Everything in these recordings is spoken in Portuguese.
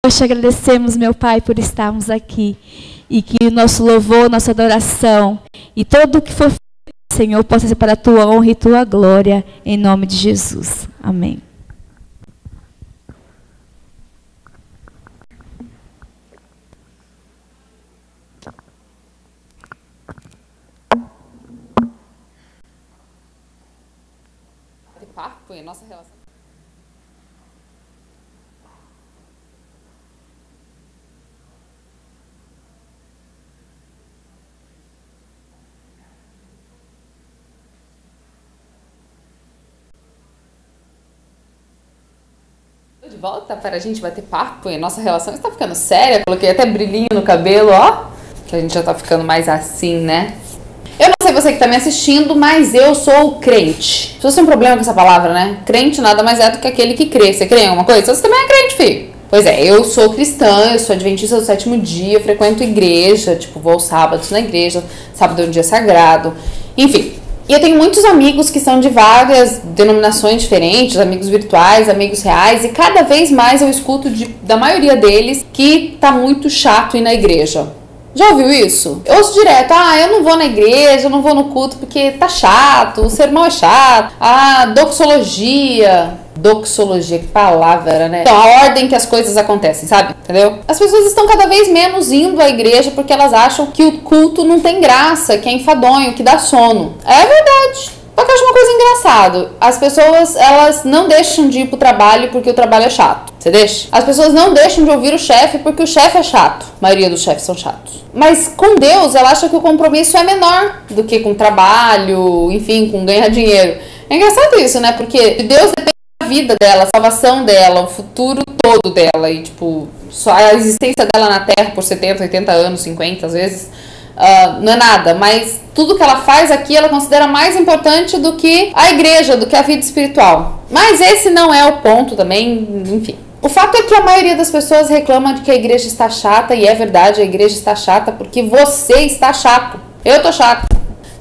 Nós te agradecemos, meu Pai, por estarmos aqui. E que o nosso louvor, nossa adoração e tudo o que for feito, Senhor, possa ser para a tua honra e tua glória, em nome de Jesus. Amém. Papo e nossa relação. De volta para a gente bater papo e a nossa relação está ficando séria. Coloquei até brilhinho no cabelo, ó. Que a gente já tá ficando mais assim, né? Eu não sei você que tá me assistindo, mas eu sou crente. Se você tem um problema com essa palavra, né? Crente nada mais é do que aquele que crê. Você crê em alguma coisa? Você também é crente, filho. Pois é, eu sou cristã, eu sou adventista do sétimo dia, eu frequento igreja, tipo, vou aos sábados na igreja, sábado é um dia sagrado, enfim. E eu tenho muitos amigos que são de várias denominações diferentes, amigos virtuais, amigos reais, e cada vez mais eu escuto da maioria deles que tá muito chato ir na igreja. Já ouviu isso? Eu ouço direto, eu não vou na igreja, eu não vou no culto porque tá chato, o sermão é chato, doxologia, que palavra, né? Então, a ordem que as coisas acontecem, sabe? Entendeu? As pessoas estão cada vez menos indo à igreja porque elas acham que o culto não tem graça, que é enfadonho, que dá sono. É verdade. Só que eu acho uma coisa engraçada. As pessoas, elas não deixam de ir pro trabalho porque o trabalho é chato. Você deixa? As pessoas não deixam de ouvir o chefe porque o chefe é chato. A maioria dos chefes são chatos. Mas com Deus, ela acha que o compromisso é menor do que com trabalho, enfim, com ganhar dinheiro. É engraçado isso, né? Porque de Deus depende da vida dela, a salvação dela, o futuro todo dela. E, tipo, só a existência dela na Terra por 70, 80 anos, 50 às vezes, não é nada. Mas tudo que ela faz aqui, ela considera mais importante do que a igreja, do que a vida espiritual. Mas esse não é o ponto também, enfim. O fato é que a maioria das pessoas reclama de que a igreja está chata, e é verdade, a igreja está chata porque você está chato. Eu tô chato.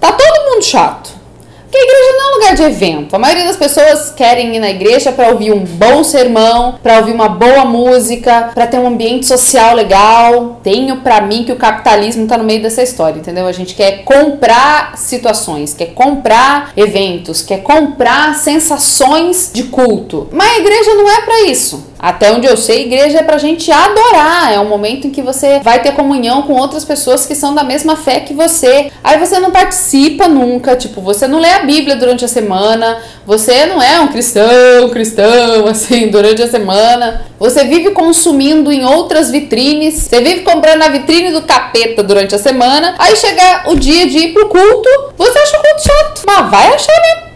Tá todo mundo chato. Porque a igreja não é um lugar de evento. A maioria das pessoas querem ir na igreja para ouvir um bom sermão, para ouvir uma boa música, para ter um ambiente social legal. Tenho pra mim que o capitalismo tá no meio dessa história, entendeu? A gente quer comprar situações, quer comprar eventos, quer comprar sensações de culto. Mas a igreja não é pra isso. Até onde eu sei, a igreja é pra gente adorar. É um momento em que você vai ter comunhão com outras pessoas que são da mesma fé que você. Aí você não participa nunca, tipo, você não lê a Bíblia durante a semana, você não é um cristão, assim, durante a semana. Você vive consumindo em outras vitrines, você vive comprando na vitrine do capeta durante a semana. Aí chega o dia de ir pro culto, você acha o culto chato. Mas vai achar mesmo.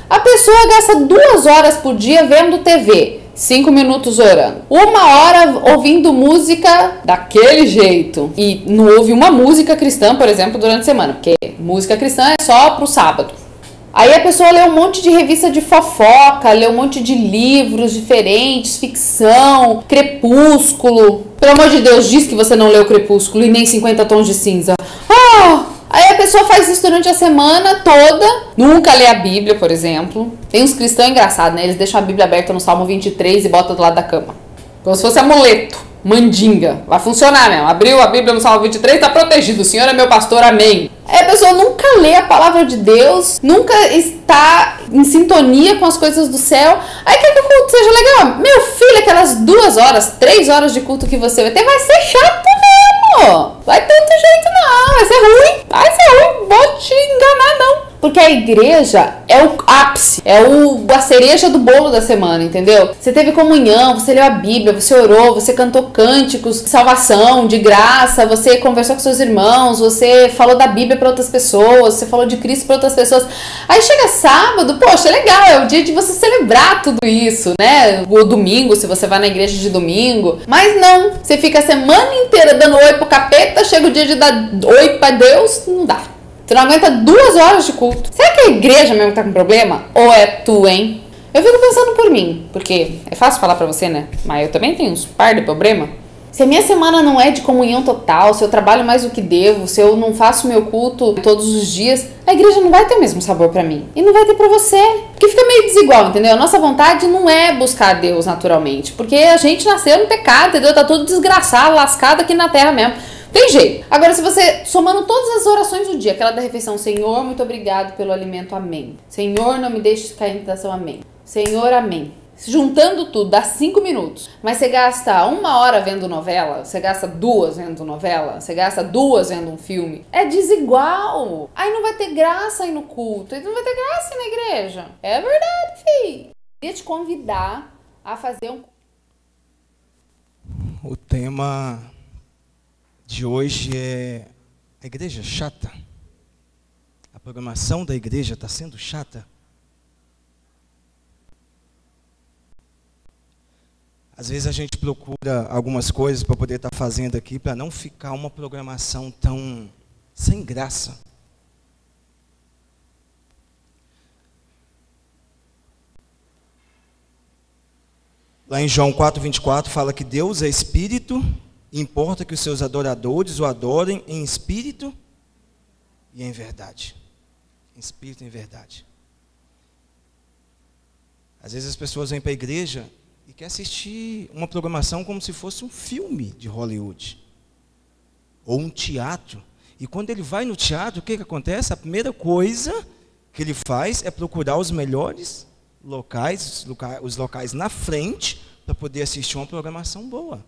A pessoa gasta 2 horas por dia vendo TV. 5 minutos orando, 1 hora ouvindo música daquele jeito e não ouve uma música cristã, por exemplo, durante a semana, porque música cristã é só pro sábado. Aí a pessoa lê um monte de revista de fofoca, lê um monte de livros diferentes, ficção, Crepúsculo. Pelo amor de Deus, diz que você não leu Crepúsculo e nem 50 tons de cinza. Aí a pessoa faz isso durante a semana toda, nunca lê a Bíblia, por exemplo. Tem uns cristãos engraçados, né? Eles deixam a Bíblia aberta no Salmo 23 e botam do lado da cama. Como se fosse amuleto, mandinga. Vai funcionar mesmo. Abriu a Bíblia no Salmo 23, tá protegido. O Senhor é meu pastor, amém. Aí a pessoa nunca lê a palavra de Deus, nunca está em sintonia com as coisas do céu. Aí quer que o culto seja legal? Meu filho, aquelas 2 horas, 3 horas de culto que você vai ter, vai ser chato mesmo. Vai ter outro jeito não, vai ser ruim, vou te enganar não. Porque a igreja é o ápice, é a cereja do bolo da semana, entendeu? Você teve comunhão, você leu a Bíblia, você orou, você cantou cânticos de salvação, de graça, você conversou com seus irmãos, você falou da Bíblia para outras pessoas, você falou de Cristo para outras pessoas. Aí chega sábado, poxa, é legal, é o dia de você celebrar tudo isso, né? O domingo, se você vai na igreja de domingo. Mas não, você fica a semana inteira dando oi pro capeta, chega o dia de dar oi pra Deus, não dá. Você não aguenta 2 horas de culto. Será que a igreja mesmo tá com problema? Ou é tu, hein? Eu fico pensando por mim, porque é fácil falar pra você, né? Mas eu também tenho uns par de problema. Se a minha semana não é de comunhão total, se eu trabalho mais do que devo, se eu não faço meu culto todos os dias, a igreja não vai ter o mesmo sabor pra mim. E não vai ter pra você. Porque fica meio desigual, entendeu? A nossa vontade não é buscar Deus naturalmente. Porque a gente nasceu no pecado, entendeu? Tá tudo desgraçado, lascado aqui na terra mesmo. Tem jeito. Agora, se você, somando todas as orações do dia, aquela da refeição, Senhor, muito obrigado pelo alimento, amém. Senhor, não me deixe cair em tentação, amém. Senhor, amém. Juntando tudo, dá 5 minutos. Mas você gasta 1 hora vendo novela, você gasta 2 vendo novela, você gasta 2 vendo um filme. É desigual. Aí não vai ter graça aí no culto, aí não vai ter graça aí na igreja. É verdade, filho. Queria te convidar a fazer um... O tema de hoje é a igreja chata. A programação da igreja está sendo chata. Às vezes a gente procura algumas coisas para poder estar fazendo aqui, para não ficar uma programação tão sem graça. Lá em João 4:24 fala que Deus é espírito, e importa que os seus adoradores o adorem em espírito e em verdade. Em espírito e em verdade. Às vezes as pessoas vêm para a igreja e quer assistir uma programação como se fosse um filme de Hollywood. Ou um teatro. E quando ele vai no teatro, o que acontece? A primeira coisa que ele faz é procurar os melhores locais, os locais na frente, para poder assistir uma programação boa.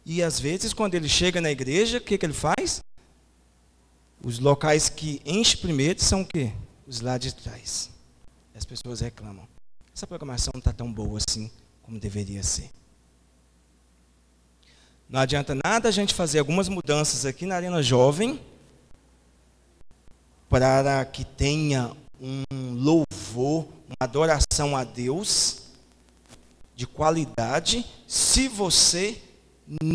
E às vezes, quando ele chega na igreja, o que ele faz? Os locais que enchem primeiro são o quê? Os lá de trás. E as pessoas reclamam. Essa programação não está tão boa assim como deveria ser. Não adianta nada a gente fazer algumas mudanças aqui na Arena Jovem para que tenha um louvor, uma adoração a Deus de qualidade, se você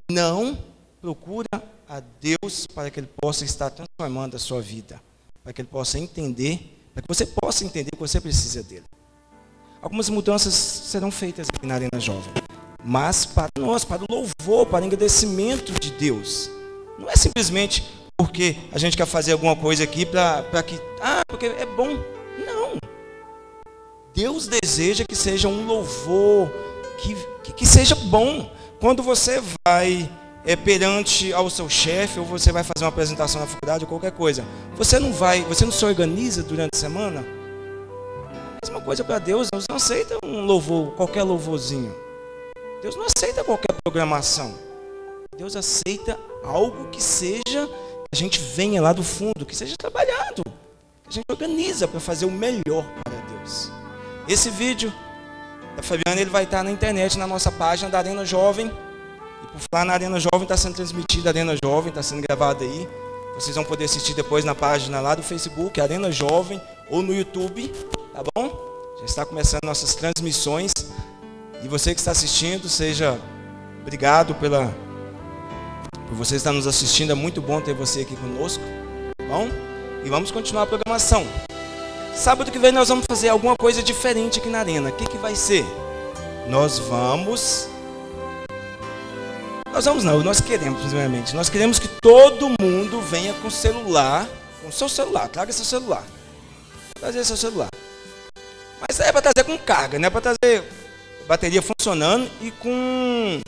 não procura a Deus para que Ele possa estar transformando a sua vida, para que Ele possa entender, para que você possa entender que você precisa dele. Algumas mudanças serão feitas aqui na Arena Jovem, mas para nós, para o louvor, para o agradecimento de Deus. Não é simplesmente porque a gente quer fazer alguma coisa aqui para que... porque é bom. Não. Deus deseja que seja um louvor, que seja bom. Quando você vai perante ao seu chefe, ou você vai fazer uma apresentação na faculdade, ou qualquer coisa, você não se organiza durante a semana? Mesma coisa para Deus, Deus não aceita um louvor, qualquer louvorzinho. Deus não aceita qualquer programação. Deus aceita algo que seja, que a gente venha lá do fundo, que seja trabalhado, que a gente organiza para fazer o melhor para Deus. Esse vídeo da Fabiana, ele vai estar na internet, na nossa página da Arena Jovem. E por falar na Arena Jovem, está sendo transmitida a Arena Jovem, está sendo gravada aí. Vocês vão poder assistir depois na página lá do Facebook, Arena Jovem, ou no YouTube. Tá bom? Já está começando nossas transmissões. E você que está assistindo, seja obrigado por você estar nos assistindo. É muito bom ter você aqui conosco. Tá bom? E vamos continuar a programação. Sábado que vem nós vamos fazer alguma coisa diferente aqui na Arena. O que vai ser? Nós queremos, primeiramente. Nós queremos que todo mundo venha com celular, com seu celular. Traga seu celular. Trazer seu celular. Mas é para trazer com carga, não é para trazer bateria funcionando e com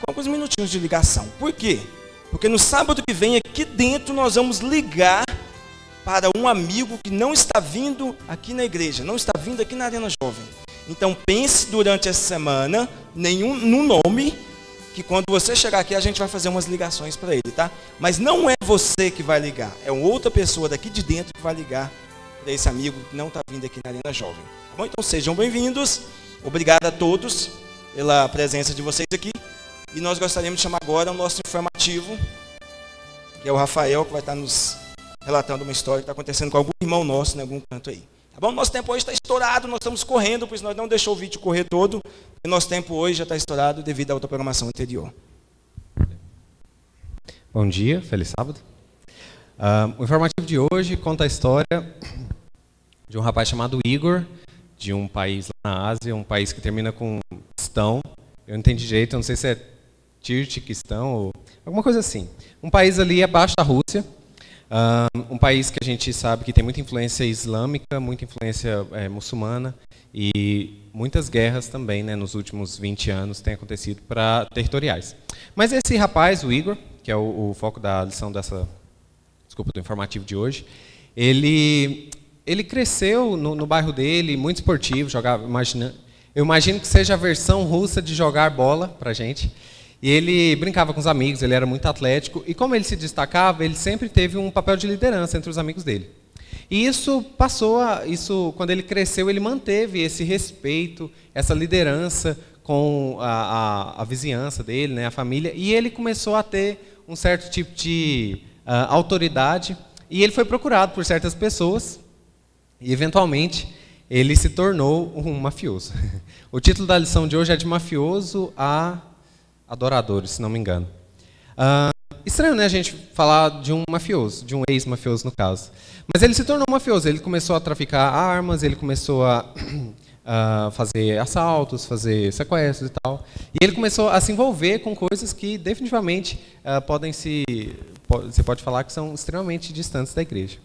alguns minutinhos de ligação. Por quê? Porque no sábado que vem aqui dentro nós vamos ligar para um amigo que não está vindo aqui na igreja, não está vindo aqui na Arena Jovem. Então pense durante essa semana no nome, que quando você chegar aqui a gente vai fazer umas ligações para ele, tá? Mas não é você que vai ligar, é uma outra pessoa daqui de dentro que vai ligar para esse amigo que não está vindo aqui na Arena Jovem. Tá bom? Então sejam bem-vindos, obrigado a todos pela presença de vocês aqui. E nós gostaríamos de chamar agora o nosso informativo, que é o Rafael, que vai estar nos relatando uma história que está acontecendo com algum irmão nosso em algum canto aí. Tá bom? Nosso tempo hoje está estourado, nós estamos correndo, pois nós não deixamos o vídeo correr todo. E nosso tempo hoje já está estourado devido à outra programação anterior. Bom dia, feliz sábado. O informativo de hoje conta a história de um rapaz chamado Igor, de um país lá na Ásia, um país que termina com estão. Eu não entendi direito, eu não sei se é Tirtiquistão, ou alguma coisa assim. Um país ali abaixo da Rússia, um país que a gente sabe que tem muita influência islâmica, muita influência muçulmana, e muitas guerras também, né, nos últimos 20 anos têm acontecido para territoriais. Mas esse rapaz, o Igor, que é o foco da lição do informativo de hoje, ele cresceu no bairro dele, muito esportivo, jogava, eu imagino que seja a versão russa de jogar bola para gente. E ele brincava com os amigos, ele era muito atlético, e como ele se destacava, ele sempre teve um papel de liderança entre os amigos dele. E isso quando ele cresceu, ele manteve esse respeito, essa liderança com a vizinhança dele, né, a família, e ele começou a ter um certo tipo de autoridade, e ele foi procurado por certas pessoas, e eventualmente ele se tornou um mafioso. O título da lição de hoje é de mafioso a adoradores, se não me engano. Estranho, né, a gente falar de um mafioso, de um ex-mafioso no caso. Mas ele se tornou mafioso, ele começou a traficar armas, ele começou a fazer assaltos, fazer sequestros e tal. E ele começou a se envolver com coisas que definitivamente você pode falar que são extremamente distantes da igreja.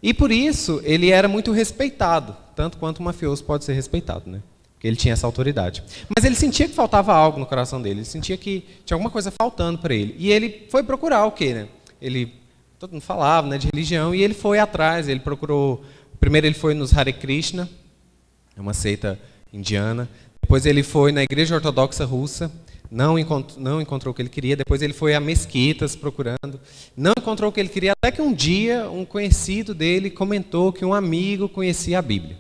E por isso ele era muito respeitado, tanto quanto um mafioso pode ser respeitado, né? Porque ele tinha essa autoridade. Mas ele sentia que faltava algo no coração dele, ele sentia que tinha alguma coisa faltando para ele. E ele foi procurar o quê, né? Todo mundo falava, né, de religião, e ele foi atrás, ele procurou. Primeiro ele foi nos Hare Krishna, é uma seita indiana. Depois ele foi na Igreja Ortodoxa Russa, não encontrou o que ele queria. Depois ele foi a mesquitas procurando, não encontrou o que ele queria, até que um dia um conhecido dele comentou que um amigo conhecia a Bíblia.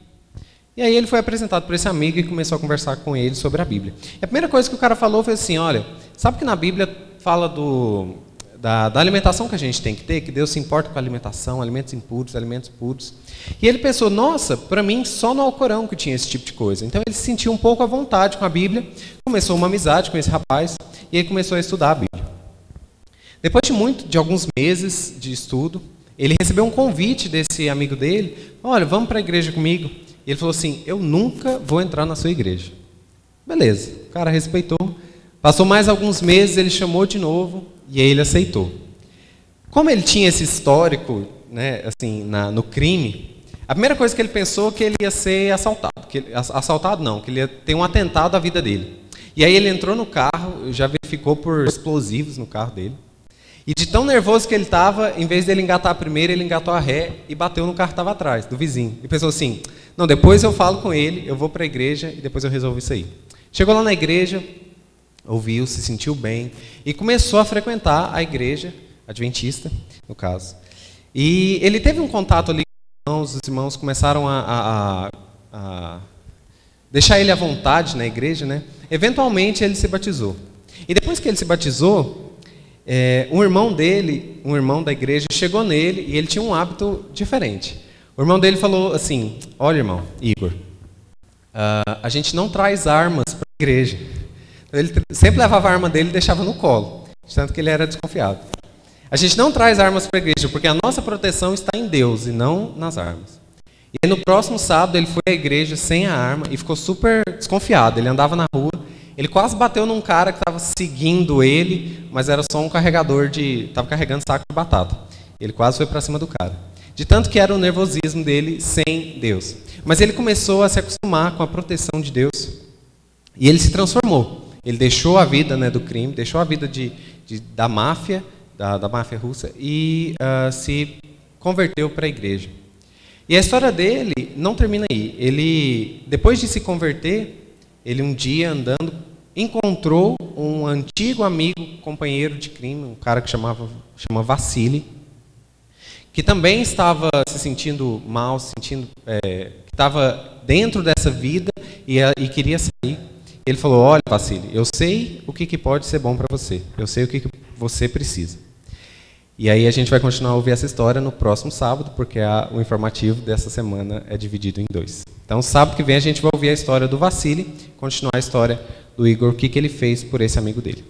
E aí ele foi apresentado por esse amigo e começou a conversar com ele sobre a Bíblia. E a primeira coisa que o cara falou foi assim: olha, sabe que na Bíblia fala da alimentação que a gente tem que ter, que Deus se importa com a alimentação, alimentos impuros, alimentos puros. E ele pensou, nossa, para mim só no Alcorão que tinha esse tipo de coisa. Então ele se sentiu um pouco à vontade com a Bíblia, começou uma amizade com esse rapaz e ele começou a estudar a Bíblia. Depois de alguns meses de estudo, ele recebeu um convite desse amigo dele: olha, vamos para a igreja comigo. E ele falou assim: eu nunca vou entrar na sua igreja. Beleza, o cara respeitou. Passou mais alguns meses, ele chamou de novo e aí ele aceitou. Como ele tinha esse histórico, né, assim, no crime, a primeira coisa que ele pensou que ele ia ser assaltado. Que ele ia ter um atentado à vida dele. E aí ele entrou no carro, já verificou por explosivos no carro dele. E de tão nervoso que ele estava, em vez dele engatar a primeira, ele engatou a ré e bateu no carro que estava atrás, do vizinho. E pensou assim: não, depois eu falo com ele, eu vou para a igreja e depois eu resolvo isso aí. Chegou lá na igreja, ouviu, se sentiu bem e começou a frequentar a igreja adventista, no caso. E ele teve um contato ali com os irmãos começaram a deixar ele à vontade na igreja, né? Eventualmente ele se batizou. E depois que ele se batizou, um irmão da igreja chegou nele e ele tinha um hábito diferente. O irmão dele falou assim: olha, irmão, Igor, a gente não traz armas para a igreja. Ele sempre levava a arma dele e deixava no colo, tanto que ele era desconfiado. A gente não traz armas para a igreja porque a nossa proteção está em Deus e não nas armas. E aí, no próximo sábado ele foi à igreja sem a arma e ficou super desconfiado. Ele andava na rua, ele quase bateu num cara que estava seguindo ele, mas era só um carregador estava carregando saco de batata. Ele quase foi para cima do cara. De tanto que era o nervosismo dele sem Deus. Mas ele começou a se acostumar com a proteção de Deus e ele se transformou. Ele deixou a vida, né, do crime, deixou a vida da máfia, da máfia russa e se converteu para a igreja. E a história dele não termina aí. Ele, depois de se converter, ele um dia andando encontrou um antigo amigo, companheiro de crime, um cara que chama Vassili, que também estava se sentindo mal, que estava dentro dessa vida e queria sair. Ele falou: olha, Vassili, eu sei o que pode ser bom para você, eu sei o que você precisa. E aí a gente vai continuar a ouvir essa história no próximo sábado, porque o informativo dessa semana é dividido em 2. Então, sábado que vem a gente vai ouvir a história do Vassili, continuar a história do Igor, o que ele fez por esse amigo dele.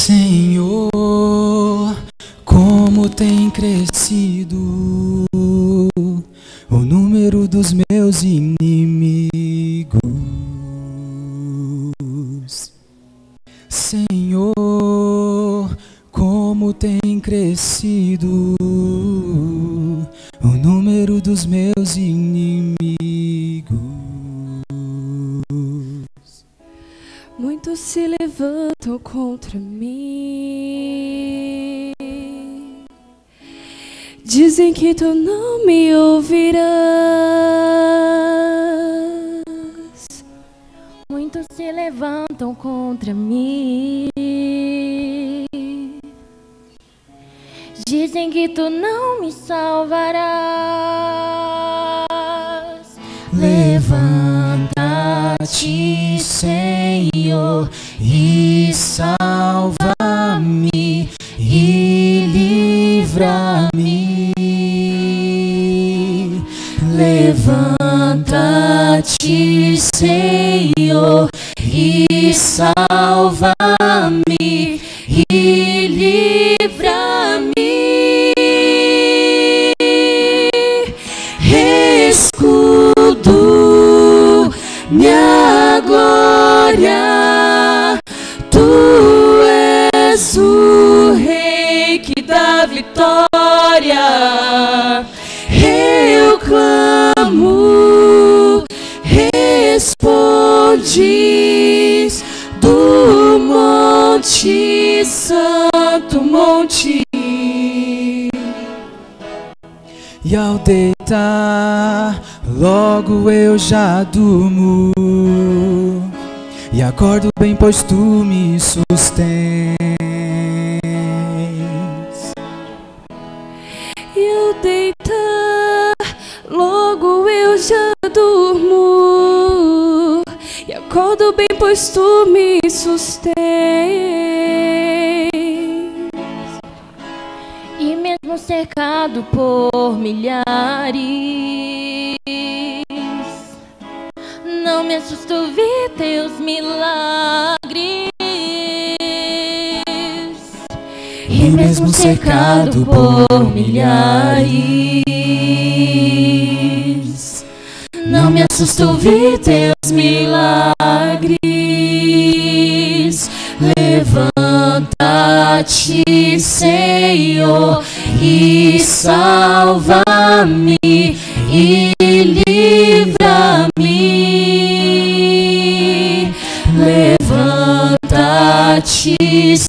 Senhor, como tem crescido o número dos meus inimigos. Senhor, como tem crescido o número dos meus inimigos. Muitos se levantam contra mim, dizem que tu não me ouvirás. Muitos se levantam contra mim, dizem que tu não me salvarás. Levanta-te, Senhor, e salva-me e livra-me. Levanta-te, Senhor, e salva-me e livra-me. Escudo, minha glória, tu és o Rei que dá vitória. Eu clamo, respondes do Monte Santo, monte. E ao deitar, logo eu já durmo, e acordo bem, pois tu me sustens. E ao deitar, logo eu já durmo, e acordo bem, pois tu me sustens. E mesmo cercado por milhares, não me assusto ver teus milagres. E mesmo cercado por milhares, não me assusto ver teus milagres. Levanta-te, Senhor, e salva-me e livra-me. Levanta-te,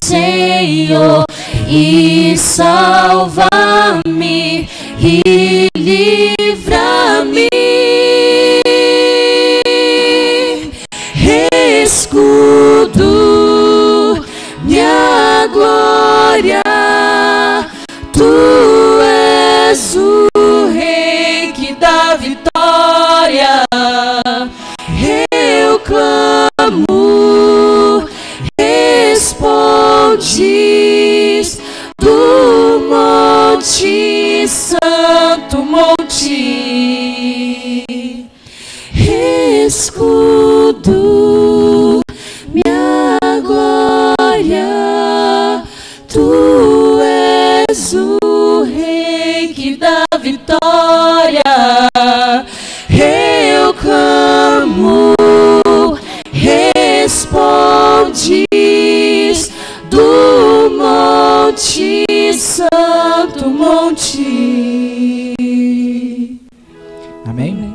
Senhor, e salva-me e livra-me. Escudo, minha glória, tu és o Rei que dá vitória. Eu clamo, respondes do Monte Santo, monte. Escudo, minha glória, tu és o Rei que dá vitória. Eu clamo, respondes do Monte Santo, monte. Amém?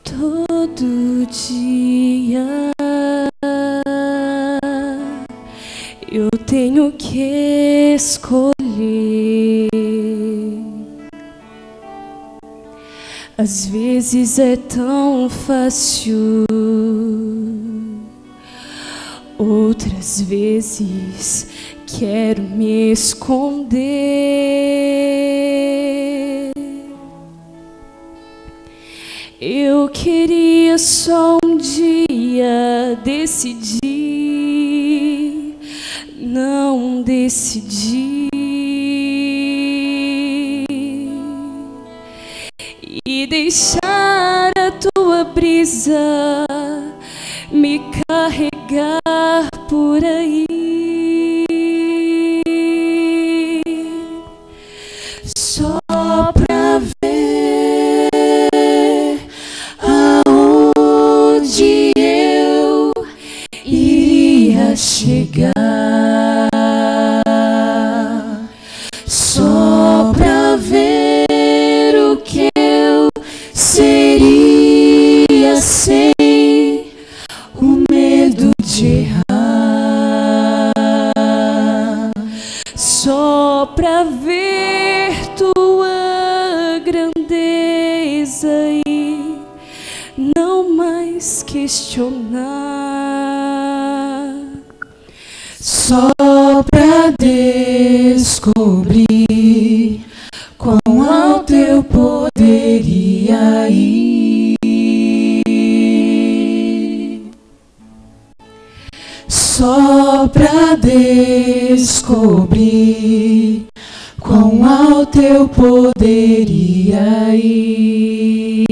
Todo dia eu tenho que escolher Às vezes é tão fácil, outras vezes quero me esconder. Eu queria só um dia decidir, não decidi. E deixar a tua brisa me carregar por aí. Só pra ver aonde eu iria chegar. Só pra ver o que eu seria sem o medo de errar. Só pra ver tua grandeza e não mais questionar. Só pra descobrir quão ao teu poder ia ir. Só pra descobrir quão ao teu poder ia ir.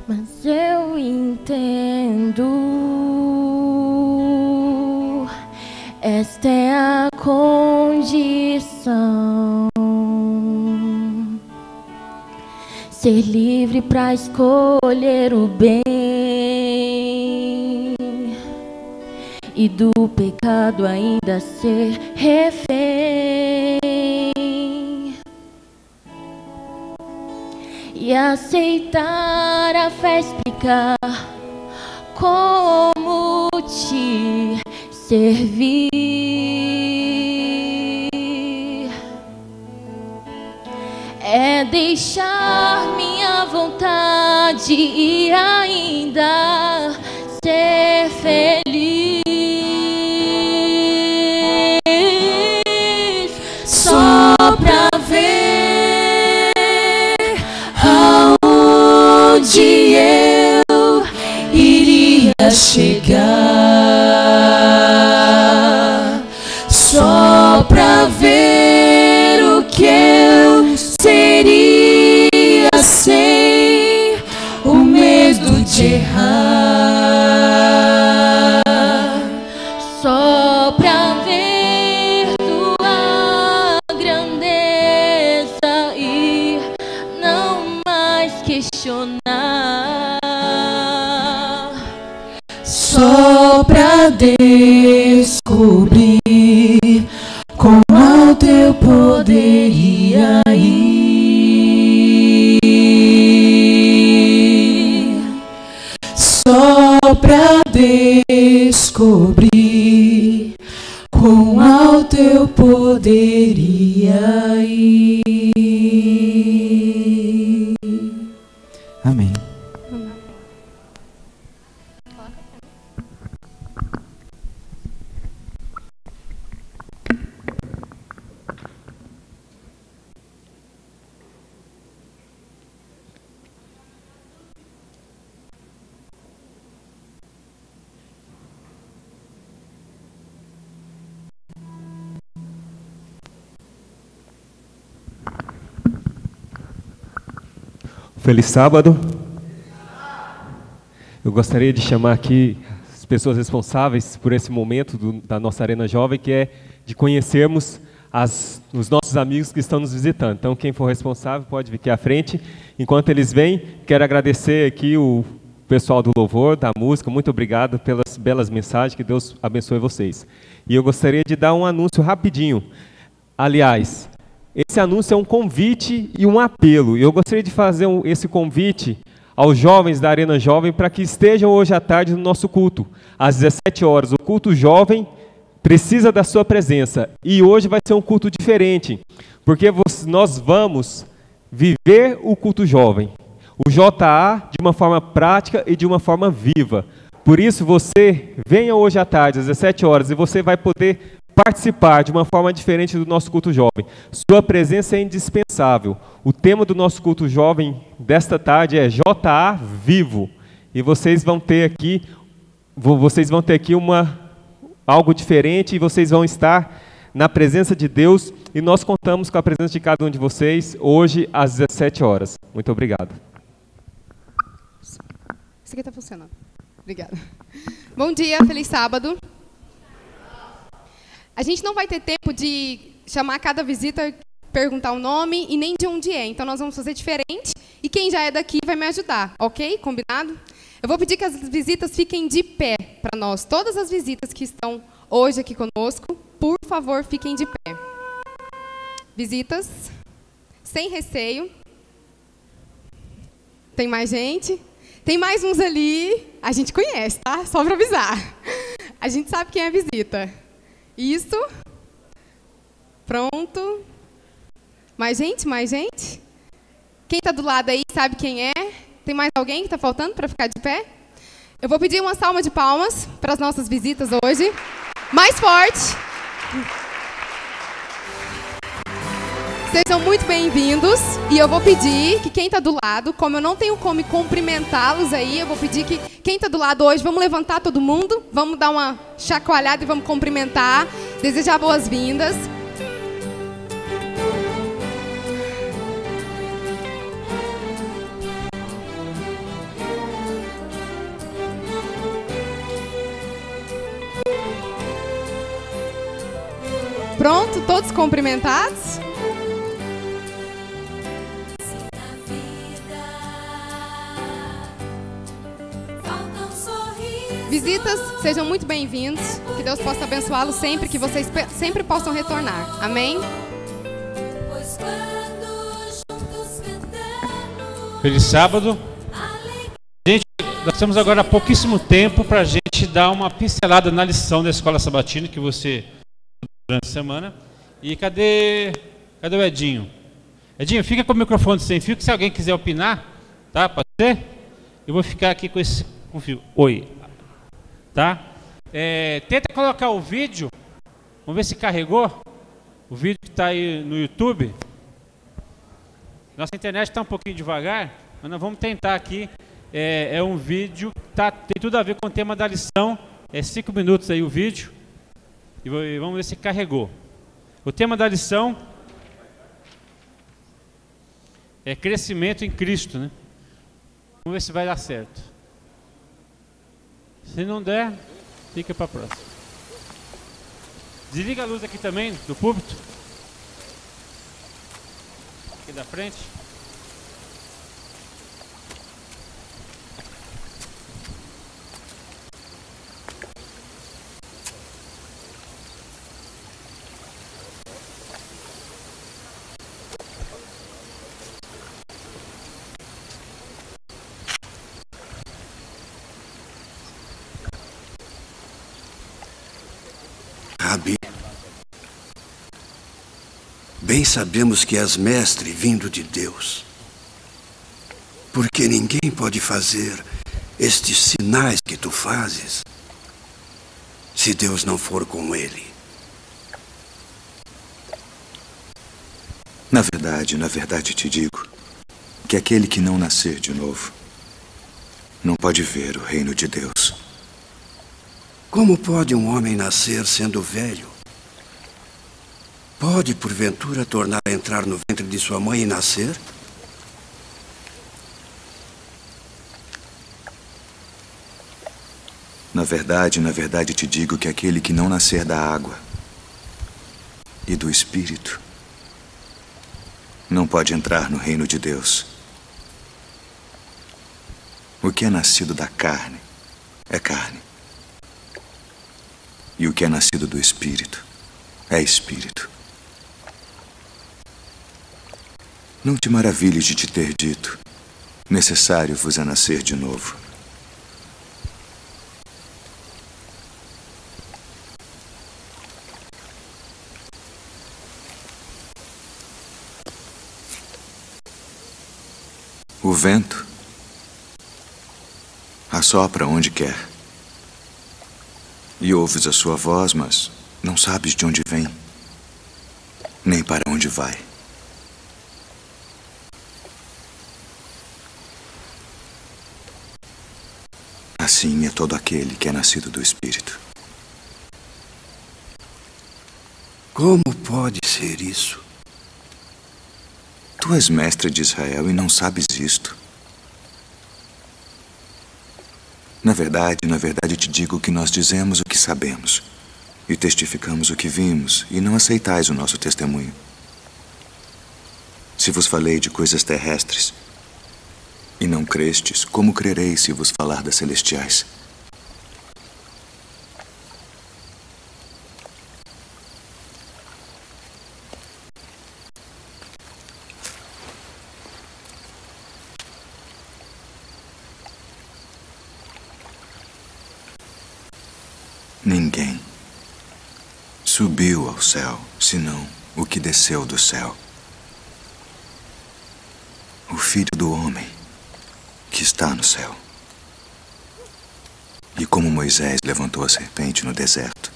Mas eu entendo, esta é a condição. Ser livre pra escolher o bem e do pecado ainda ser refém. E aceitar a fé explicar como te servir. É deixar minha vontade e ainda ser feliz. Só pra ver aonde eu iria chegar. Só pra ver o que eu seria sem o medo de errar. Só pra ver tua grandeza e não mais questionar. Só pra descobrir como ao teu poder ia ir. Só pra descobrir como ao teu poder ia ir. Amém. Feliz sábado. Eu gostaria de chamar aqui as pessoas responsáveis por esse momento da nossa Arena Jovem, que é de conhecermos os nossos amigos que estão nos visitando. Então, quem for responsável pode vir aqui à frente. Enquanto eles vêm, quero agradecer aqui o pessoal do louvor, da música. Muito obrigado pelas belas mensagens, que Deus abençoe vocês. E eu gostaria de dar um anúncio rapidinho. Aliás, esse anúncio é um convite e um apelo. Eu gostaria de fazer esse convite aos jovens da Arena Jovem para que estejam hoje à tarde no nosso culto, às 17 horas. O culto jovem precisa da sua presença. E hoje vai ser um culto diferente, porque nós vamos viver o culto jovem. O JA de uma forma prática e de uma forma viva. Por isso você venha hoje à tarde, às 17 horas, e você vai poder participar de uma forma diferente do nosso culto jovem. Sua presença é indispensável. O tema do nosso culto jovem desta tarde é JA Vivo. E vocês vão ter aqui algo diferente, e vocês vão estar na presença de Deus, e nós contamos com a presença de cada um de vocês hoje às 17 horas. Muito obrigado. Isso aqui está funcionando. Obrigada. Bom dia, feliz sábado. A gente não vai ter tempo de chamar cada visita, perguntar o nome e nem de onde é. Então, nós vamos fazer diferente. E quem já é daqui vai me ajudar, ok? Combinado? Eu vou pedir que as visitas fiquem de pé para nós. Todas as visitas que estão hoje aqui conosco, por favor, fiquem de pé. Visitas, sem receio. Tem mais gente? Tem mais uns ali. A gente conhece, tá? Só para avisar. A gente sabe quem é visita. Isso. Pronto. Mais gente? Mais gente? Quem está do lado aí sabe quem é? Tem mais alguém que está faltando para ficar de pé? Eu vou pedir uma salva de palmas para as nossas visitas hoje. Mais forte. Sejam muito bem-vindos. E eu vou pedir que quem está do lado, como eu não tenho como cumprimentá-los aí, eu vou pedir que quem está do lado hoje, vamos levantar todo mundo, vamos dar uma chacoalhada e vamos cumprimentar, desejar boas-vindas. Pronto, todos cumprimentados? Visitas, sejam muito bem-vindos. Que Deus possa abençoá-los sempre, que vocês sempre possam retornar. Amém? Feliz sábado. Gente, nós temos agora pouquíssimo tempo para a gente dar uma pincelada na lição da Escola Sabatina que você durante a semana. E cadê o Edinho? Edinho, fica com o microfone sem fio, que se alguém quiser opinar, tá? Pode ser? Eu vou ficar aqui com fio. Oi. Tá? Tenta colocar o vídeo. Vamos ver se carregou. O vídeo que está aí no YouTube. Nossa internet está um pouquinho devagar, mas nós vamos tentar aqui. É um vídeo que tem tudo a ver com o tema da lição. É 5 minutos aí o vídeo. E vamos ver se carregou. O tema da lição é crescimento em Cristo, né? Vamos ver se vai dar certo. Se não der, fica para a próxima. Desliga a luz aqui também, do púlpito. Aqui da frente. Rabi, bem sabemos que és mestre vindo de Deus, porque ninguém pode fazer estes sinais que tu fazes se Deus não for com ele. Na verdade te digo que aquele que não nascer de novo não pode ver o reino de Deus. Como pode um homem nascer sendo velho? Pode, porventura, tornar a entrar no ventre de sua mãe e nascer? Na verdade te digo que aquele que não nascer da água e do Espírito não pode entrar no reino de Deus. O que é nascido da carne é carne. E o que é nascido do Espírito é Espírito. Não te maravilhes de te ter dito: necessário vos é nascer de novo. O vento assopra onde quer. E ouves a sua voz, mas não sabes de onde vem, nem para onde vai. Assim é todo aquele que é nascido do Espírito. Como pode ser isso? Tu és mestre de Israel e não sabes isto. Na verdade te digo que nós dizemos o que sabemos e testificamos o que vimos, e não aceitais o nosso testemunho. Se vos falei de coisas terrestres e não crestes, como crereis se vos falar das celestiais? Ninguém subiu ao céu, senão o que desceu do céu. O Filho do Homem que está no céu. E como Moisés levantou a serpente no deserto,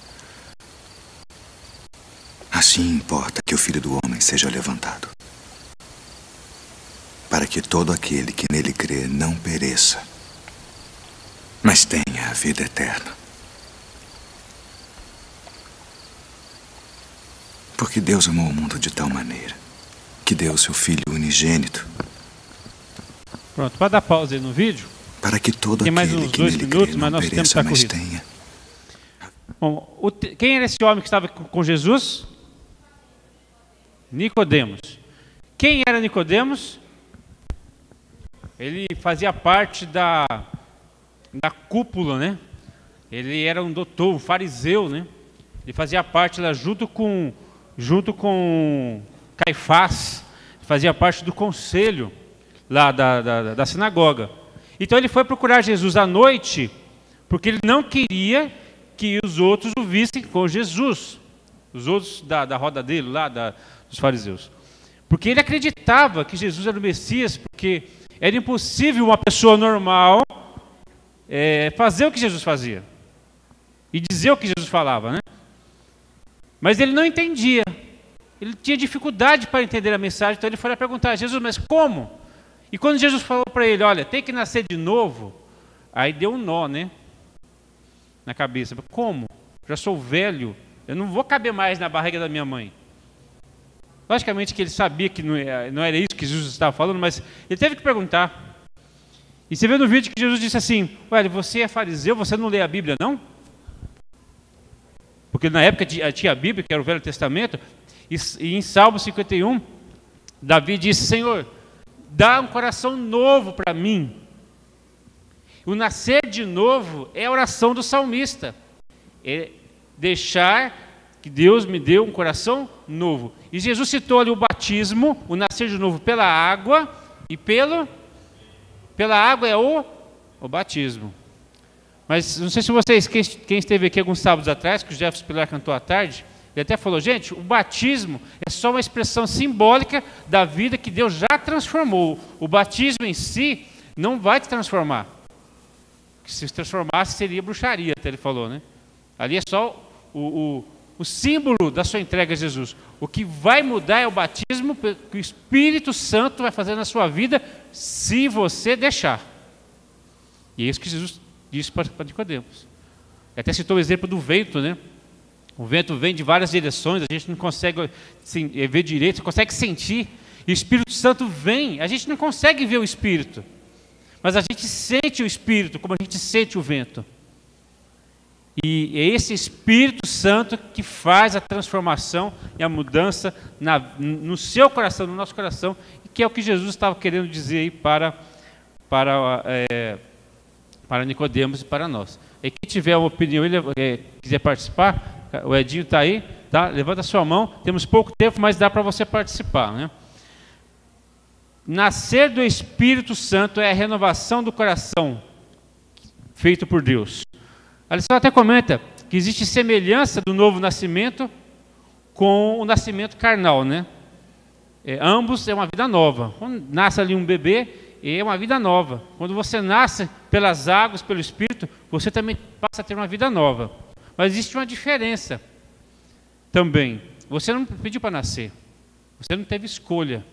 assim importa que o Filho do Homem seja levantado, para que todo aquele que nele crê não pereça, mas tenha a vida eterna. Porque Deus amou o mundo de tal maneira que deu seu Filho unigênito. Pronto, pode dar pausa aí no vídeo. Para que todo tem mais aquele uns que 2 nele minutos, crê mas não nosso tempo pereça, está mas corrido. tenha. Bom, quem era esse homem que estava com Jesus? Nicodemos. Quem era Nicodemos? Ele fazia parte da cúpula, né? Ele era um doutor, um fariseu, né? Ele fazia parte lá junto com Caifás, fazia parte do conselho lá da sinagoga. Então ele foi procurar Jesus à noite, porque ele não queria que os outros o vissem com Jesus, os outros da roda dele lá, dos fariseus. Porque ele acreditava que Jesus era o Messias, porque era impossível uma pessoa normal fazer o que Jesus fazia e dizer o que Jesus falava, né? Mas ele não entendia, ele tinha dificuldade para entender a mensagem, então ele foi lá perguntar a Jesus, mas como? E quando Jesus falou para ele, olha, tem que nascer de novo, aí deu um nó, né, na cabeça. Como? Já sou velho, eu não vou caber mais na barriga da minha mãe. Logicamente que ele sabia que não era isso que Jesus estava falando, mas ele teve que perguntar. E você vê no vídeo que Jesus disse assim, olha, você é fariseu, você não lê a Bíblia, não? Porque na época tinha a Bíblia, que era o Velho Testamento, e em Salmo 51, Davi disse, Senhor, dá um coração novo para mim. O nascer de novo é a oração do salmista. É deixar que Deus me dê um coração novo. E Jesus citou ali o batismo, o nascer de novo pela água, e pela água é o batismo. Mas não sei se vocês, quem esteve aqui alguns sábados atrás, que o Jefferson Pilar cantou à tarde, ele até falou, gente, o batismo é só uma expressão simbólica da vida que Deus já transformou. O batismo em si não vai te transformar. Se transformasse seria bruxaria, até ele falou, né? Ali é só o símbolo da sua entrega a Jesus. O que vai mudar é o batismo que o Espírito Santo vai fazer na sua vida se você deixar. E é isso que Jesus disse para Nicodemos. Ele até citou o exemplo do vento, né? O vento vem de várias direções, a gente não consegue ver direito, consegue sentir. E o Espírito Santo vem, a gente não consegue ver o Espírito, mas a gente sente o Espírito, como a gente sente o vento. E é esse Espírito Santo que faz a transformação e a mudança no seu coração, no nosso coração, que é o que Jesus estava querendo dizer aí para Nicodemos e para nós. E quem tiver uma opinião, quiser participar, o Edinho está aí, tá? Levanta a sua mão, temos pouco tempo, mas dá para você participar, né? Nascer do Espírito Santo é a renovação do coração feito por Deus. A lição até comenta que existe semelhança do novo nascimento com o nascimento carnal, né? Ambos é uma vida nova. Quando nasce ali um bebê, é uma vida nova. Quando você nasce pelas águas, pelo Espírito, você também passa a ter uma vida nova. Mas existe uma diferença também. Você não pediu para nascer. Você não teve escolha.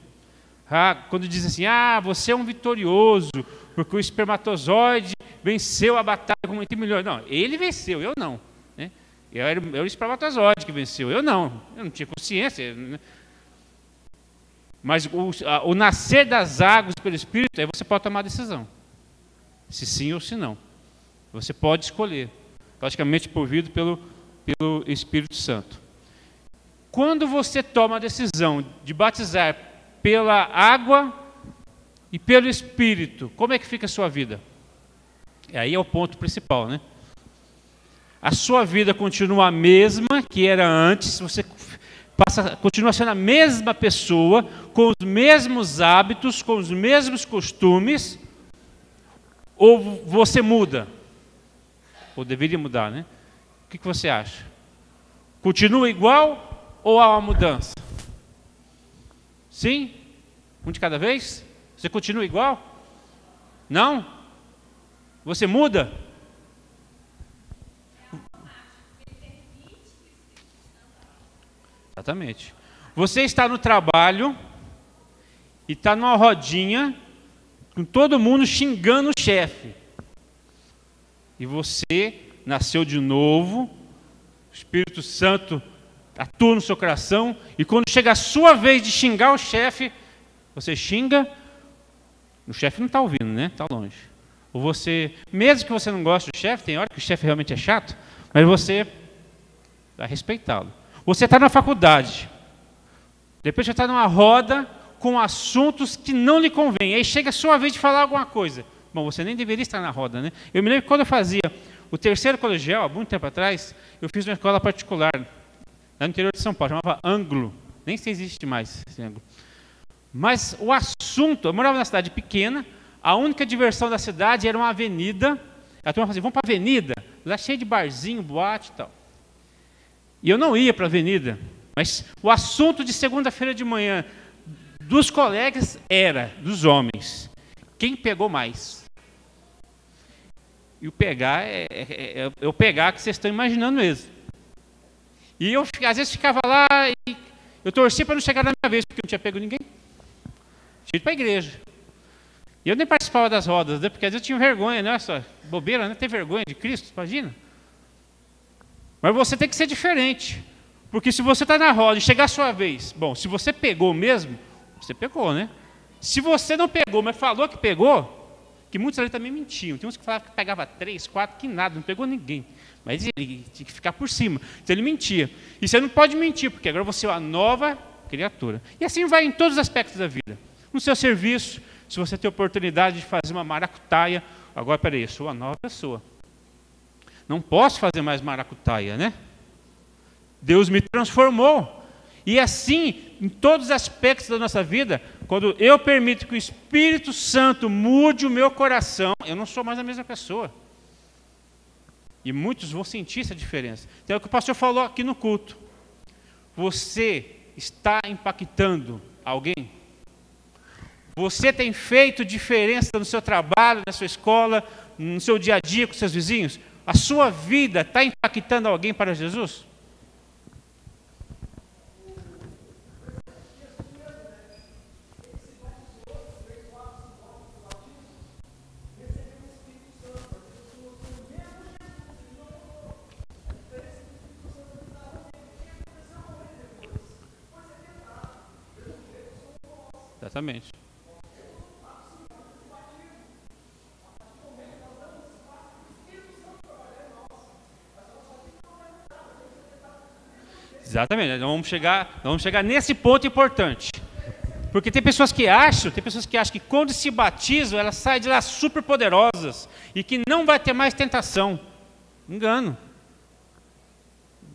Quando diz assim, você é um vitorioso, porque o espermatozoide venceu a batalha com muitos milhões. Não, ele venceu, eu não. Né? Eu era o espermatozoide que venceu, eu não tinha consciência. Né? Mas o nascer das águas pelo Espírito, aí você pode tomar a decisão. Se sim ou se não. Você pode escolher, praticamente provido pelo Espírito Santo. Quando você toma a decisão de batizar pela água e pelo Espírito, como é que fica a sua vida? Aí é o ponto principal, né? A sua vida continua a mesma que era antes, você continua sendo a mesma pessoa, com os mesmos hábitos, com os mesmos costumes, ou você muda? Ou deveria mudar, né? O que você acha? Continua igual ou há uma mudança? Sim? Um de cada vez? Você continua igual? Não? Você muda? Exatamente. Você está no trabalho e está numa rodinha com todo mundo xingando o chefe. E você nasceu de novo, o Espírito Santo atua no seu coração, e quando chega a sua vez de xingar o chefe, você xinga, o chefe não está ouvindo, né? Está longe. Ou você, mesmo que você não goste do chefe, tem hora que o chefe realmente é chato, mas você vai respeitá-lo. Você está na faculdade, depois você está numa roda com assuntos que não lhe convêm, aí chega a sua vez de falar alguma coisa. Bom, você nem deveria estar na roda, né? Eu me lembro que quando eu fazia o terceiro colegial, há muito tempo atrás, eu fiz uma escola particular, lá no interior de São Paulo, chamava Ângulo, nem sei se existe mais esse ângulo. Mas o assunto, eu morava numa cidade pequena, a única diversão da cidade era uma avenida, a turma falava assim, vamos para a avenida, lá cheio de barzinho, boate e tal. E eu não ia para a avenida, mas o assunto de segunda-feira de manhã dos colegas era, dos homens, quem pegou mais? E o pegar é o pegar que vocês estão imaginando mesmo. E eu, às vezes, ficava lá e eu torcia para não chegar na minha vez, porque não tinha pego ninguém. Tinha ido para a igreja. E eu nem participava das rodas, né? Porque às vezes eu tinha vergonha, né? Só bobeira, né? Ter vergonha de Cristo, imagina. Mas você tem que ser diferente. Porque se você está na roda e chegar a sua vez, bom, se você pegou mesmo, você pegou, né? Se você não pegou, mas falou que pegou, que muitos ali também mentiam. Tem uns que falavam que pegava 3, 4, que nada, não pegou ninguém. Mas ele tinha que ficar por cima. Então ele mentia. E você não pode mentir, porque agora você é uma nova criatura. E assim vai em todos os aspectos da vida. No seu serviço, se você tem a oportunidade de fazer uma maracutaia, agora, peraí, eu sou uma nova pessoa. Não posso fazer mais maracutaia, né? Deus me transformou. E assim, em todos os aspectos da nossa vida, quando eu permito que o Espírito Santo mude o meu coração, eu não sou mais a mesma pessoa. E muitos vão sentir essa diferença. Então é o que o pastor falou aqui no culto. Você está impactando alguém? Você tem feito diferença no seu trabalho, na sua escola, no seu dia a dia com seus vizinhos? A sua vida está impactando alguém para Jesus? Exatamente. Exatamente, nós vamos chegar nesse ponto importante. Porque tem pessoas que acham que quando se batizam, elas saem de lá super poderosas e que não vai ter mais tentação. Engano.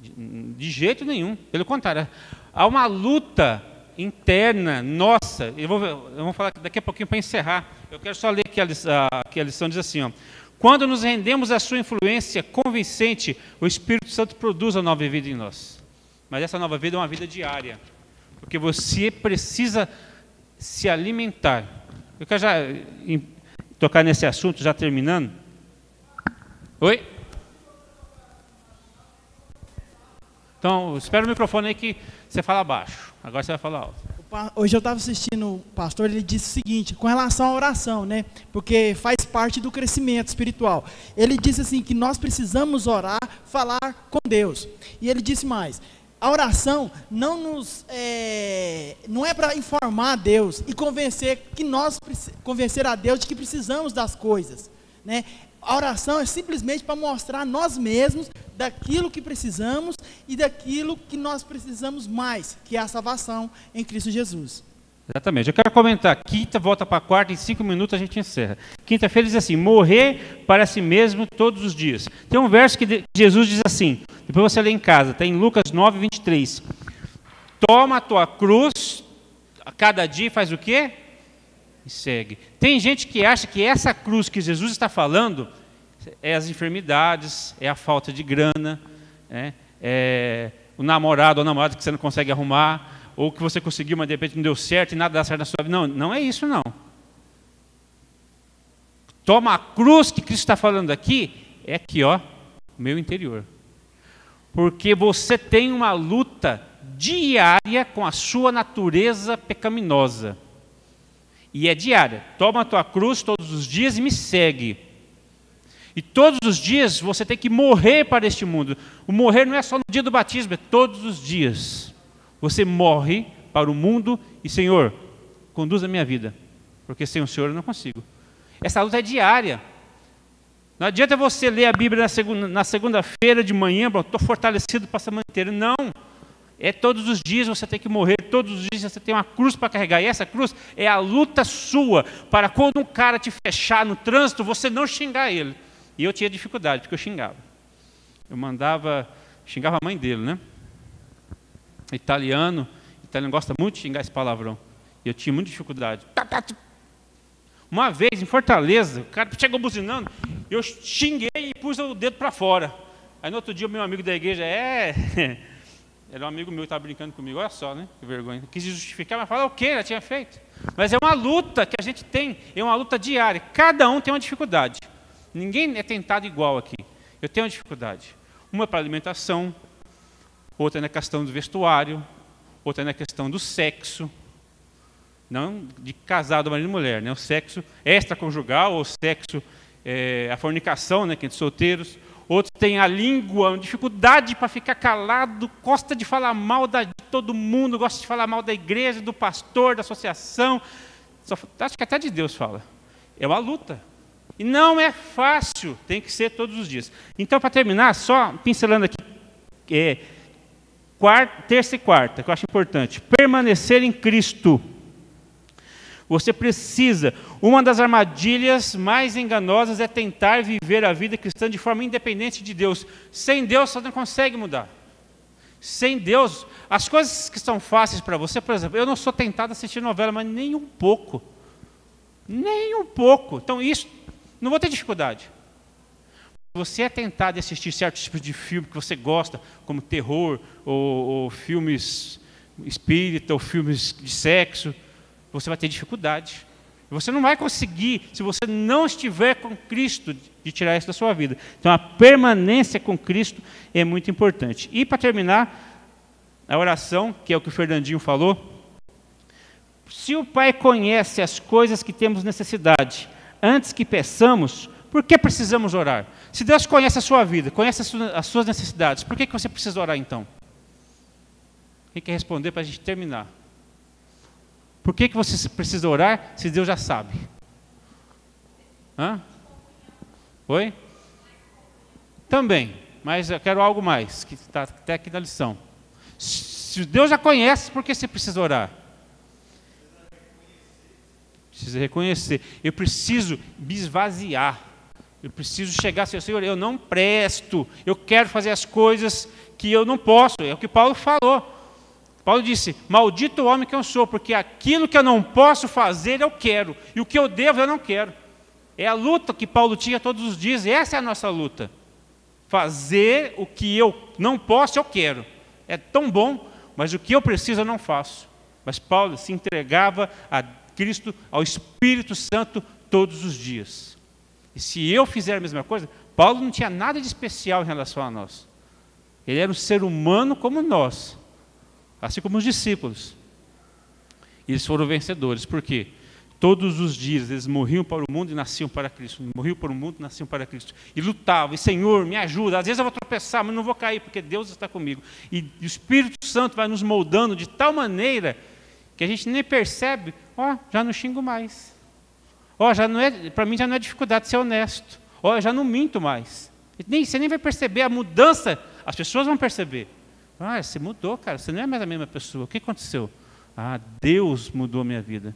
De jeito nenhum. Pelo contrário, há uma luta interna nossa. Eu vou falar daqui a pouquinho para encerrar. Eu quero só ler que a lição diz assim, ó. Quando nos rendemos à sua influência convincente, o Espírito Santo produz a nova vida em nós. Mas essa nova vida é uma vida diária. Porque você precisa se alimentar Eu quero já tocar nesse assunto, já terminando. Oi? Então, espera o microfone aí que você fala baixo. Agora você vai falar alto. Hoje eu estava assistindo o pastor, ele disse o seguinte, com relação à oração, né? Porque faz parte do crescimento espiritual. Ele disse assim, que nós precisamos orar, falar com Deus. E ele disse mais, a oração não é para informar a Deus e convencer a Deus de que precisamos das coisas, né? A oração é simplesmente para mostrar a nós mesmos daquilo que precisamos e daquilo que nós precisamos mais, que é a salvação em Cristo Jesus. Exatamente. Eu quero comentar. Quinta volta para quarta, em 5 minutos a gente encerra. Quinta-feira diz assim, morrer para si mesmo todos os dias. Tem um verso que Jesus diz assim, depois você lê em casa, está em Lucas 9, 23. Toma a tua cruz, a cada dia faz o quê? E segue. Tem gente que acha que essa cruz que Jesus está falando é as enfermidades, é a falta de grana, é o namorado ou namorada que você não consegue arrumar, ou que você conseguiu, mas de repente não deu certo e nada dá certo na sua vida. Não, não é isso não. Toma a cruz que Cristo está falando aqui, é aqui, ó, meu interior. Porque você tem uma luta diária com a sua natureza pecaminosa. E é diária. Toma a tua cruz todos os dias e me segue. E todos os dias você tem que morrer para este mundo. O morrer não é só no dia do batismo, é todos os dias. Você morre para o mundo e, Senhor, conduz a minha vida. Porque sem o Senhor eu não consigo. Essa luta é diária. Não adianta você ler a Bíblia na segunda-feira de manhã, estou fortalecido para a semana inteira. Não. É todos os dias você tem que morrer, todos os dias você tem uma cruz para carregar. E essa cruz é a luta sua, para quando um cara te fechar no trânsito, você não xingar ele. E eu tinha dificuldade, porque eu xingava. Xingava a mãe dele, né? Italiano gosta muito de xingar esse palavrão. E eu tinha muita dificuldade. Uma vez, em Fortaleza, o cara chegou buzinando, eu xinguei e pus o dedo para fora. Aí no outro dia o meu amigo da igreja, era um amigo meu que estava brincando comigo, olha só, né? Que vergonha. Quis justificar, mas falar o quê? Ela tinha feito. Mas é uma luta que a gente tem, é uma luta diária. Cada um tem uma dificuldade. Ninguém é tentado igual aqui. Eu tenho uma dificuldade. Uma é para alimentação, outra é na questão do vestuário, outra é na questão do sexo. Não de casado, marido e mulher, né? O sexo extraconjugal, ou sexo, a fornicação, né? Que é de solteiros. Outros têm a língua, dificuldade para ficar calado, gosta de falar mal de todo mundo, gosta de falar mal da igreja, do pastor, da associação. Acho que até de Deus fala. É uma luta. E não é fácil, tem que ser todos os dias. Então, para terminar, só pincelando aqui, terça e quarta, que eu acho importante. Permanecer em Cristo. Você precisa. Uma das armadilhas mais enganosas é tentar viver a vida cristã de forma independente de Deus. Sem Deus você não consegue mudar. Sem Deus, as coisas que são fáceis para você, por exemplo, eu não sou tentado a assistir novela, mas nem um pouco. Nem um pouco. Então isso, não vou ter dificuldade. Você é tentado a assistir certos tipos de filme que você gosta, como terror, ou filmes espírita, ou filmes de sexo, você vai ter dificuldade. Você não vai conseguir, se você não estiver com Cristo, de tirar isso da sua vida. Então, a permanência com Cristo é muito importante. E, para terminar, a oração, que é o que o Fernandinho falou. Se o Pai conhece as coisas que temos necessidade, antes que peçamos, por que precisamos orar? Se Deus conhece a sua vida, conhece as suas necessidades, por que você precisa orar, então? Quem quer responder para a gente terminar? Por que você precisa orar se Deus já sabe? Hã? Oi? Também, mas eu quero algo mais, que está até aqui na lição. Se Deus já conhece, por que você precisa orar? Precisa reconhecer. Eu preciso me esvaziar. Eu preciso chegar assim, Senhor, eu não presto. Eu quero fazer as coisas que eu não posso. É o que Paulo falou. Paulo disse, maldito o homem que eu sou, porque aquilo que eu não posso fazer, eu quero. E o que eu devo, eu não quero. É a luta que Paulo tinha todos os dias, e essa é a nossa luta. Fazer o que eu não posso, eu quero. É tão bom, mas o que eu preciso, eu não faço. Mas Paulo se entregava a Cristo, ao Espírito Santo todos os dias. E se eu fizer a mesma coisa, Paulo não tinha nada de especial em relação a nós. Ele era um ser humano como nós, assim como os discípulos. E eles foram vencedores. Por quê? Todos os dias eles morriam para o mundo e nasciam para Cristo. Morriam para o mundo e nasciam para Cristo. E lutavam. E Senhor, me ajuda. Às vezes eu vou tropeçar, mas não vou cair, porque Deus está comigo. E o Espírito Santo vai nos moldando de tal maneira que a gente nem percebe. Já não xingo mais. Para mim já não é dificuldade ser honesto. Eu já não minto mais. Você nem vai perceber a mudança. As pessoas vão perceber. Você mudou, cara. Você não é mais a mesma pessoa. O que aconteceu? Deus mudou a minha vida.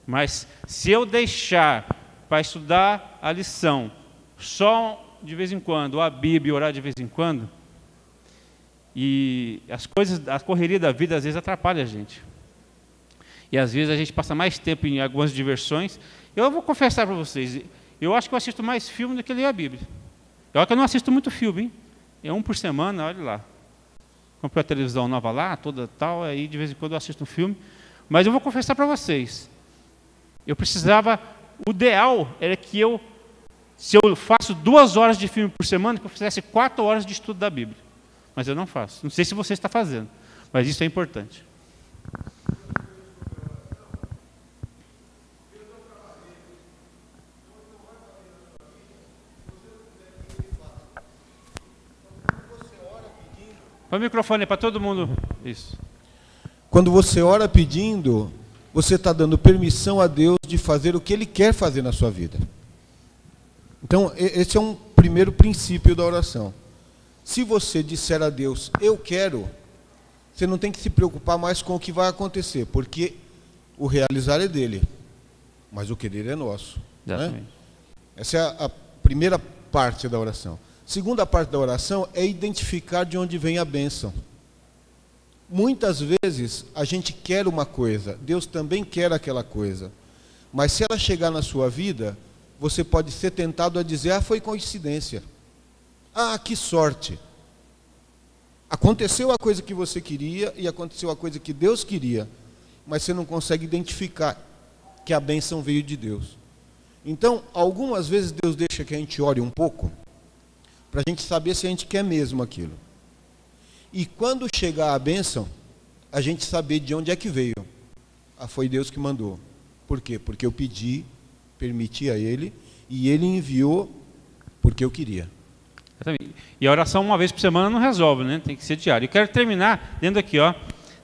Mas se eu deixar para estudar a lição só de vez em quando, ou a Bíblia, orar de vez em quando, e as coisas, a correria da vida às vezes atrapalha a gente. E às vezes a gente passa mais tempo em algumas diversões. Eu vou confessar para vocês, eu acho que eu assisto mais filme do que leio a Bíblia. Eu acho que eu não assisto muito filme, hein? É um por semana, olha lá. Comprei a televisão nova lá, toda tal, aí de vez em quando eu assisto um filme. Mas eu vou confessar para vocês, eu precisava, o ideal era que se eu faço 2 horas de filme por semana, que eu fizesse 4 horas de estudo da Bíblia. Mas eu não faço. Não sei se você está fazendo, mas isso é importante. Põe o microfone para todo mundo. Isso. Quando você ora pedindo, você está dando permissão a Deus de fazer o que Ele quer fazer na sua vida. Então, esse é um primeiro princípio da oração. Se você disser a Deus, eu quero, você não tem que se preocupar mais com o que vai acontecer, porque o realizar é dele, mas o querer é nosso. Né? Essa é a primeira parte da oração. Segunda parte da oração é identificar de onde vem a bênção. Muitas vezes a gente quer uma coisa, Deus também quer aquela coisa, mas se ela chegar na sua vida, você pode ser tentado a dizer, foi coincidência. Que sorte. Aconteceu a coisa que você queria e aconteceu a coisa que Deus queria, mas você não consegue identificar que a bênção veio de Deus. Então, algumas vezes Deus deixa que a gente ore um pouco, para a gente saber se a gente quer mesmo aquilo. E quando chegar a bênção, a gente saber de onde é que veio. Foi Deus que mandou. Por quê? Porque eu pedi, permiti a Ele, e Ele enviou porque eu queria. E a oração uma vez por semana não resolve, né? Tem que ser diário. E quero terminar dentro aqui,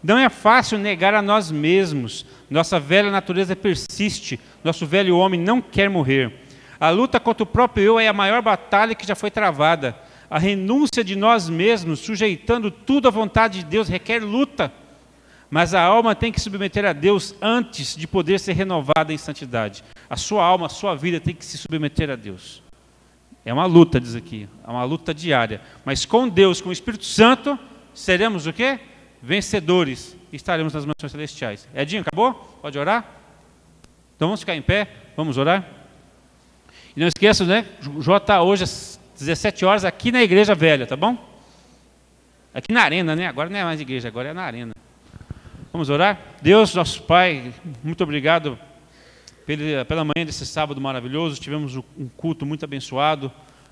Não é fácil negar a nós mesmos. Nossa velha natureza persiste. Nosso velho homem não quer morrer. A luta contra o próprio eu é a maior batalha que já foi travada. A renúncia de nós mesmos, sujeitando tudo à vontade de Deus, requer luta. Mas a alma tem que se submeter a Deus antes de poder ser renovada em santidade. A sua alma, a sua vida tem que se submeter a Deus. É uma luta, diz aqui. É uma luta diária. Mas com Deus, com o Espírito Santo, seremos o quê? Vencedores. E estaremos nas mansões celestiais. Edinho, acabou? Pode orar? Então vamos ficar em pé, vamos orar? E não esqueça, né? Jota hoje às 17 horas aqui na Igreja Velha, tá bom? Aqui na arena, né? Agora não é mais igreja, agora é na arena. Vamos orar? Deus, nosso Pai, muito obrigado pela manhã desse sábado maravilhoso. Tivemos um culto muito abençoado,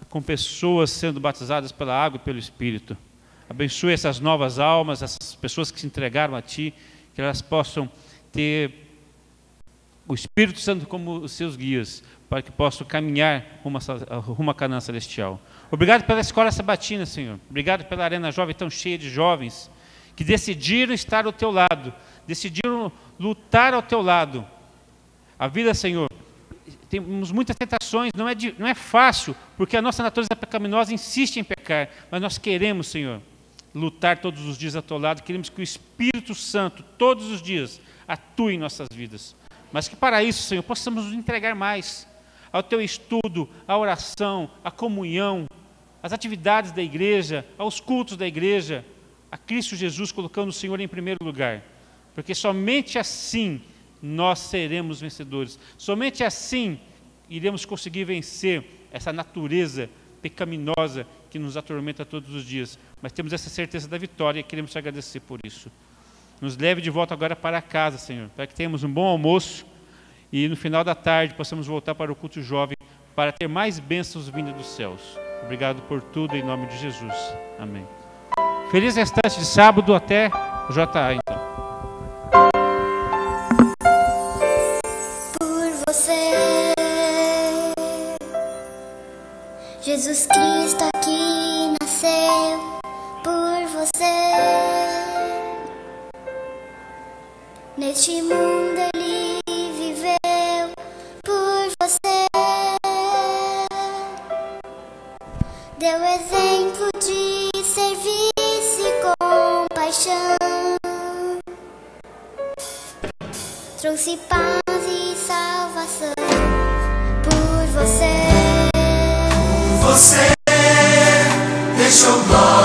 com pessoas sendo batizadas pela água e pelo Espírito. Abençoe essas novas almas, essas pessoas que se entregaram a Ti, que elas possam ter o Espírito Santo como os seus guias, para que possam caminhar rumo à Canaã celestial. Obrigado pela escola sabatina, Senhor. Obrigado pela arena jovem tão cheia de jovens que decidiram estar ao Teu lado, decidiram lutar ao Teu lado. A vida, Senhor, temos muitas tentações, não é fácil, porque a nossa natureza pecaminosa insiste em pecar, mas nós queremos, Senhor, lutar todos os dias ao Teu lado, queremos que o Espírito Santo, todos os dias, atue em nossas vidas. Mas que para isso, Senhor, possamos nos entregar mais ao Teu estudo, à oração, à comunhão, às atividades da igreja, aos cultos da igreja, a Cristo Jesus, colocando o Senhor em primeiro lugar. Porque somente assim nós seremos vencedores. Somente assim iremos conseguir vencer essa natureza pecaminosa que nos atormenta todos os dias. Mas temos essa certeza da vitória e queremos te agradecer por isso. Nos leve de volta agora para casa, Senhor, para que tenhamos um bom almoço e no final da tarde possamos voltar para o culto jovem para ter mais bênçãos vindas dos céus. Obrigado por tudo, em nome de Jesus. Amém. Feliz restante de sábado, até o JA, então. Por você, Jesus Cristo aqui nasceu. Por você, neste mundo ele viveu. Por você, deu exemplo de serviço e compaixão. Trouxe paz e salvação. Por você, você deixou glória.